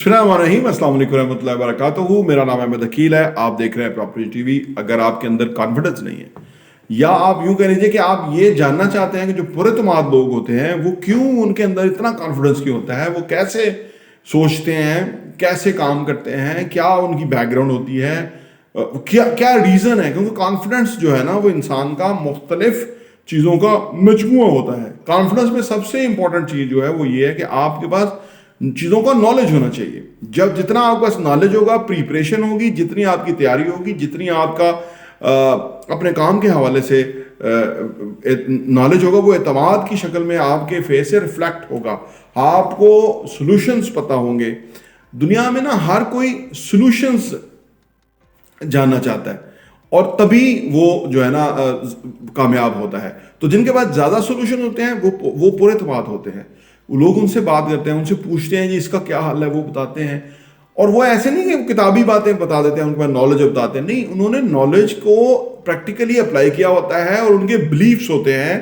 अस्सलाम वालेकुम रहमतुल्लाहि व बरकातुहू। मेरा नाम अहमद अकील है। आप देख रहे हैं प्रॉपर्टी टीवी। अगर आपके अंदर कॉन्फिडेंस नहीं है, या आप यूं कह लीजिए कि आप ये जानना चाहते हैं कि जो पुरएतमाद लोग होते हैं वो क्यों, उनके अंदर इतना कॉन्फिडेंस क्यों होता है, वो कैसे सोचते हैं, कैसे काम करते हैं, क्या उनकी बैकग्राउंड होती है, क्या क्या रीज़न है, क्योंकि कॉन्फिडेंस जो है ना वो इंसान का मुख्तलिफ चीज़ों का मजमूआ होता है। कॉन्फिडेंस में सबसे इंपॉर्टेंट चीज़ जो है वो ये है कि आपके पास चीज़ों का नॉलेज होना चाहिए। जब जितना आपके पास नॉलेज होगा, प्रिपरेशन होगी, जितनी आपकी तैयारी होगी, जितनी आपका अपने काम के हवाले से नॉलेज होगा, वो एतमाद की शक्ल में आपके फेस से रिफ्लेक्ट होगा। आपको सॉल्यूशंस पता होंगे। दुनिया में ना हर कोई सॉल्यूशंस जानना चाहता है और तभी वो जो है ना कामयाब होता है। तो जिनके पास ज़्यादा सॉल्यूशन होते हैं वो पुरएतमाद होते हैं। लोग उनसे बात करते हैं, उनसे पूछते हैं जी इसका क्या हल है, वो बताते हैं। और वो ऐसे नहीं कि किताबी बातें बता देते हैं, उनके पास नॉलेज बताते हैं, नहीं, उन्होंने नॉलेज को प्रैक्टिकली अप्लाई किया होता है और उनके बिलीफ्स होते हैं।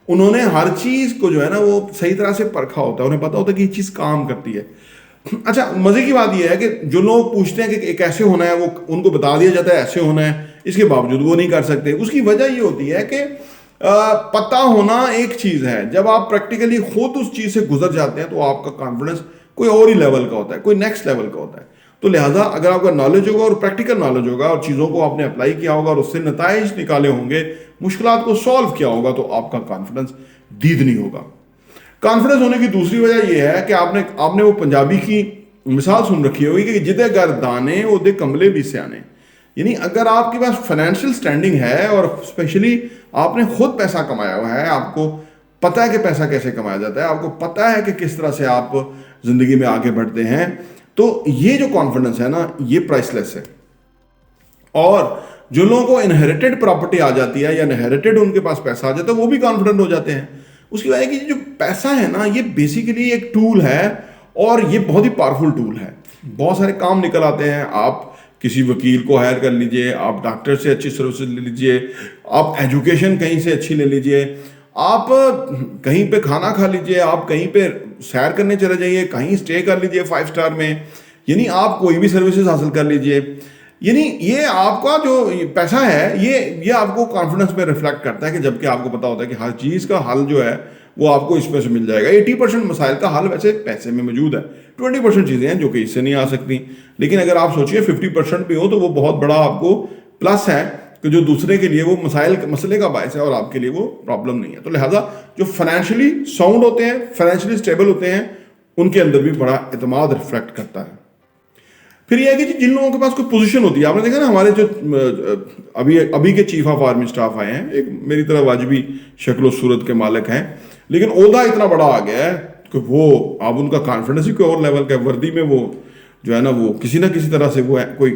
उन्होंने हर चीज़ को जो है ना वो सही तरह से परखा होता है, उन्हें पता होता है कि ये चीज़ काम करती है। अच्छा, मज़े की बात यह है कि जो लोग पूछते हैं कि कैसे होना है, वो उनको बता दिया जाता है ऐसे होना है, इसके बावजूद वो नहीं कर सकते। उसकी वजह ये होती है कि पता होना एक चीज़ है, जब आप प्रैक्टिकली खुद उस चीज़ से गुजर जाते हैं तो आपका कॉन्फिडेंस कोई और ही लेवल का होता है, कोई नेक्स्ट लेवल का होता है। तो लिहाजा अगर आपका नॉलेज होगा और प्रैक्टिकल नॉलेज होगा और चीज़ों को आपने अप्लाई किया होगा और उससे नताइज निकाले होंगे, मुश्किलात को सॉल्व किया होगा, तो आपका कॉन्फिडेंस दीदनी होगा। कॉन्फिडेंस होने की दूसरी वजह यह है कि आपने वो पंजाबी की मिसाल सुन रखी होगी कि जिदे घर दाने ओदे कमले भी सियाने। यानी अगर आपके पास फाइनेंशियल स्टैंडिंग है और स्पेशली आपने खुद पैसा कमाया हुआ है, आपको पता है कि पैसा कैसे कमाया जाता है, आपको पता है कि किस तरह से आप जिंदगी में आगे बढ़ते हैं, तो ये जो कॉन्फिडेंस है ना ये प्राइसलेस है। और जो लोगों को इनहेरिटेड प्रॉपर्टी आ जाती है या इनहेरिटेड उनके पास पैसा आ जाता है, वो भी कॉन्फिडेंट हो जाते हैं। उसकी वजह कि जो पैसा है ना ये बेसिकली एक टूल है और ये बहुत ही पावरफुल टूल है। बहुत सारे काम निकल आते हैं। आप किसी वकील को हायर कर लीजिए, आप डॉक्टर से अच्छी सर्विसेज ले लीजिए, आप एजुकेशन कहीं से अच्छी ले लीजिए, आप कहीं पे खाना खा लीजिए, आप कहीं पे सैर करने चले जाइए, कहीं स्टे कर लीजिए 5 स्टार में, यानी आप कोई भी सर्विसेज हासिल कर लीजिए। यानी ये आपका जो पैसा है ये आपको कॉन्फिडेंस में रिफ्लेक्ट करता है कि जबकि आपको पता होता है कि हर चीज़ का हल जो है वो आपको इसमें से मिल जाएगा। 80% मसाइल का हल वैसे पैसे में मौजूद है, 20% चीज़ें हैं जो कि इससे नहीं आ सकती। लेकिन अगर आप सोचिए 50% भी हो तो वो बहुत बड़ा आपको प्लस है कि जो दूसरे के लिए वो मसले का बायस है और आपके लिए वो प्रॉब्लम नहीं है। तो लिहाजा जो फाइनेंशियली साउंड होते हैं, फाइनेंशियली स्टेबल होते हैं, उनके अंदर भी बड़ा एतमाद रिफ्लेक्ट करता है। फिर यह है कि जिन लोगों के पास कोई पोजीशन होती है, आपने देखा ना हमारे जो अभी के चीफ ऑफ आर्मी स्टाफ आए हैं, एक मेरी तरह वाजबी शक्ल सूरत के मालिक हैं, लेकिन ओहदा इतना बड़ा आ गया है कि वो अब उनका कॉन्फिडेंस ही कोई और लेवल का है। वर्दी में वो जो है ना वो किसी ना किसी तरह से वो है, कोई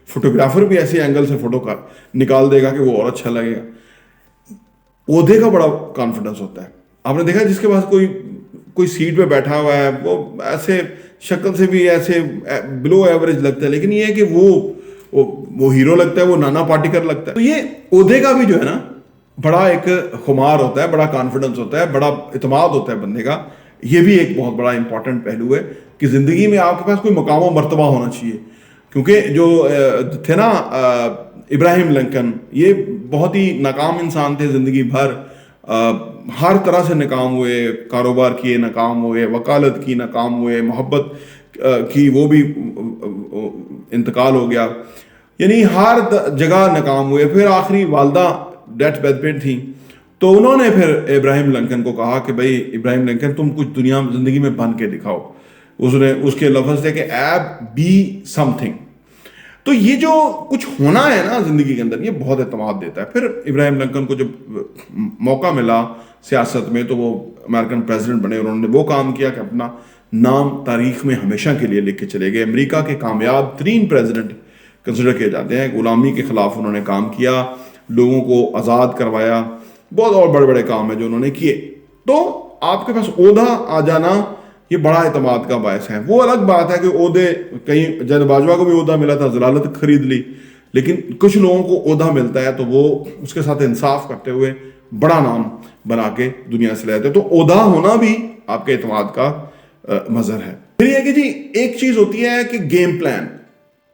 फोटोग्राफर भी ऐसे एंगल से फोटो का निकाल देगा कि वो और अच्छा लगेगा। ओहदे का बड़ा कॉन्फिडेंस होता है। आपने देखा जिसके पास कोई सीट पे बैठा हुआ है वो ऐसे शक्ल से भी ऐसे बिलो एवरेज लगता है, लेकिन ये है कि वो हीरो लगता है, वो नाना पाटेकर लगता है। तो ये ओहदे का भी जो है ना बड़ा एक खुमार होता है, बड़ा कॉन्फिडेंस होता है, बड़ा इत्मीनान होता है बंदे का। ये भी एक बहुत बड़ा इंपॉर्टेंट पहलू है कि ज़िंदगी में आपके पास कोई मकाम और मर्तबा होना चाहिए। क्योंकि जो थे ना इब्राहिम लिंकन, ये बहुत ही नाकाम इंसान थे ज़िंदगी भर। हर तरह से नाकाम हुए, कारोबार किए नाकाम हुए, वकालत की नाकाम हुए, मोहब्बत की वो भी इंतकाल हो गया, यानी हर जगह नाकाम हुए। फिर आखिरी वालदा डेथ बेड पे थी, तो उन्होंने फिर इब्राहिम लिंकन को कहा कि भाई इब्राहिम लिंकन तुम कुछ दुनिया ज़िंदगी में बन के दिखाओ। उसके लफ्ज़ थे कि एब बी समथिंग। तो ये जो कुछ होना है ना ज़िंदगी के अंदर, ये बहुत एतमाद देता है। फिर इब्राहिम लिंकन को जब मौका मिला सियासत में तो वो अमेरिकन प्रेसिडेंट बने, उन्होंने वो काम किया कि अपना नाम तारीख में हमेशा के लिए लिख के चले गए। अमेरिका के कामयाब तरीन प्रेसिडेंट कंसिडर किए जाते हैं। गुलामी के ख़िलाफ़ उन्होंने काम किया, लोगों को आज़ाद करवाया, बहुत और बड़े बड़े काम हैं जो उन्होंने किए। तो आपके पास ओहदा आ जाना ये बड़ा एतमाद का बायस है। वो अलग बात है कि ओहदे, कहीं जद बाजवा को भी ओहदा मिला था, जलालत खरीद ली, लेकिन कुछ लोगों को ओहदा मिलता है तो वो उसके साथ इंसाफ करते हुए बड़ा नाम बना के दुनिया से ले जाते हैं। तो ओहदा होना भी आपके एतमाद का मज़हर है। फिर ये कि जी एक चीज होती है कि गेम प्लान,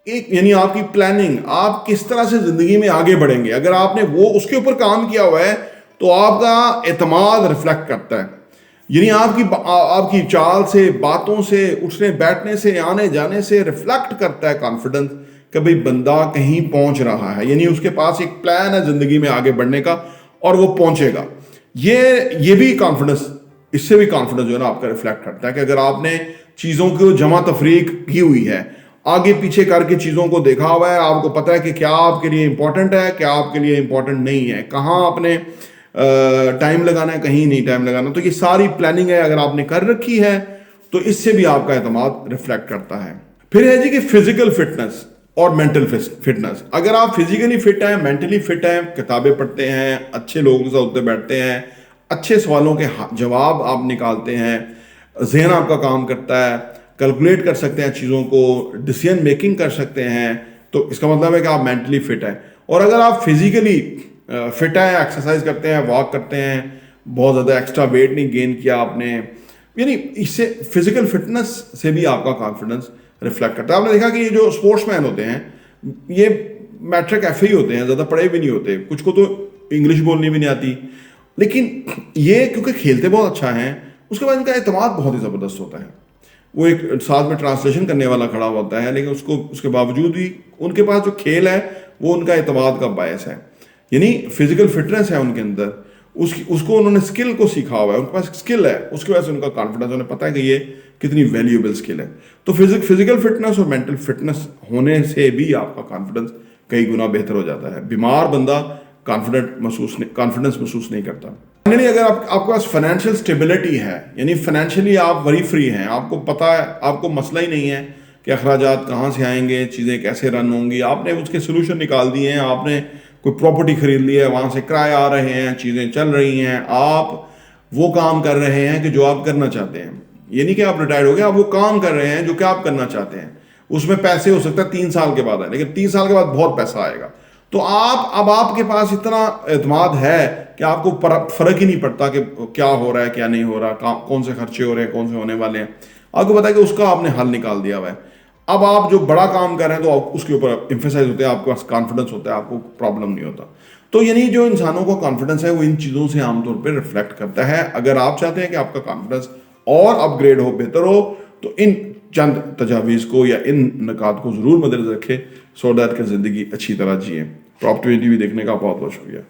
एक यानी आपकी प्लानिंग, आप किस तरह से जिंदगी में आगे बढ़ेंगे। अगर आपने वो उसके ऊपर काम किया हुआ है तो आपका एतमाद रिफ्लेक्ट करता है, यानी आपकी चाल से, बातों से, उठने बैठने से, आने जाने से रिफ्लेक्ट करता है कॉन्फिडेंस कि भाई बंदा कहीं पहुंच रहा है, यानी उसके पास एक प्लान है जिंदगी में आगे बढ़ने का और वो पहुंचेगा। ये भी कॉन्फिडेंस, इससे भी कॉन्फिडेंस जो है ना आपका रिफ्लेक्ट करता है कि अगर आपने चीजों को जमा तफरीक की हुई है, आगे पीछे करके चीजों को देखा हुआ है, आपको पता है कि क्या आपके लिए इंपॉर्टेंट है, क्या आपके लिए इंपॉर्टेंट नहीं है, कहाँ आपने टाइम लगाना है, कहीं नहीं टाइम लगाना। तो ये सारी प्लानिंग है अगर आपने कर रखी है तो इससे भी आपका एतमाद रिफ्लेक्ट करता है। फिर है जी कि फिजिकल फिटनेस और मेंटल फिटनेस। अगर आप फिजिकली फिट हैं, मेंटली फिट हैं, किताबें पढ़ते हैं, अच्छे लोगों के साथ उठते बैठते हैं, अच्छे सवालों के जवाब आप निकालते हैं, जहन आपका काम करता है, कैलकुलेट कर सकते हैं चीज़ों को, डिसीजन मेकिंग कर सकते हैं, तो इसका मतलब है कि आप मेंटली फिट हैं। और अगर आप फिजिकली फिट है, एक्सरसाइज करते हैं, वॉक करते हैं, बहुत ज़्यादा एक्स्ट्रा वेट नहीं गेन किया आपने, यानी इससे फिजिकल फिटनेस से भी आपका कॉन्फिडेंस रिफ्लेक्ट करता है। आपने देखा कि ये जो स्पोर्ट्समैन होते हैं ये मैट्रिक एफ ही होते हैं, ज़्यादा पढ़े भी नहीं होते, कुछ को तो इंग्लिश बोलनी भी नहीं आती, लेकिन ये क्योंकि खेलते बहुत अच्छा हैं उसके बाद इनका एतमाद बहुत ही ज़बरदस्त होता है। वो एक साथ में ट्रांसलेशन करने वाला खड़ा होता है, लेकिन उसके बावजूद भी उनके पास जो खेल है वो उनका एतमाद का बायस है, यानी फिजिकल फिटनेस है उनके अंदर, उसको उन्होंने स्किल को सीखा हुआ है, उनके पास स्किल है, उसकी वजह से उनका कॉन्फिडेंस, उन्हें पता है कि ये कितनी वैल्यूएबल स्किल है। तो फिजिकल फिटनेस और मेंटल फिटनेस होने से भी आपका कॉन्फिडेंस कई गुना बेहतर हो जाता है। बीमार बंदा कॉन्फिडेंस महसूस नहीं करता। फाइनली अगर आपके पास फाइनेंशियल स्टेबिलिटी है, यानी फाइनेंशियली आप वरी फ्री हैं, आपको पता है, आपको मसला ही नहीं है कि अखराजात कहाँ से आएंगे, चीज़ें कैसे रन होंगी, आपने उसके सोल्यूशन निकाल दिए हैं, आपने कोई प्रॉपर्टी खरीद ली है, वहाँ से किराए आ रहे हैं, चीज़ें चल रही हैं, आप वो काम कर रहे हैं कि जो आप करना चाहते हैं, ये नहीं कि आप रिटायर्ड हो गए, आप वो काम कर रहे हैं जो कि आप करना चाहते हैं। उसमें पैसे हो सकता है 3 साल के बाद आए, लेकिन 3 साल के बाद बहुत पैसा आएगा। तो अब आपके पास इतना एतमाद है कि आपको फर्क ही नहीं पड़ता कि क्या हो रहा है क्या नहीं हो रहा, कौन से खर्चे हो रहे हैं, कौन से होने वाले हैं, आपको पता है कि उसका आपने हल निकाल दिया हुआ है। अब आप जो बड़ा काम कर रहे हैं तो आप उसके ऊपर एम्फेसाइज होते हैं, आपके पास कॉन्फिडेंस होता है, आपको प्रॉब्लम नहीं होता। तो यानी जो इंसानों का कॉन्फिडेंस है वो इन चीज़ों से आमतौर पर रिफ्लेक्ट करता है। अगर आप चाहते हैं कि आपका कॉन्फिडेंस और अपग्रेड हो, बेहतर हो, तो इन चंद तजावीज़ को या इन नकात को ज़रूर मद्देनज़र रखें, सो दैट कि ज़िंदगी अच्छी तरह जिए। प्रॉपर्टी टीवी देखने का बहुत बहुत शुक्रिया।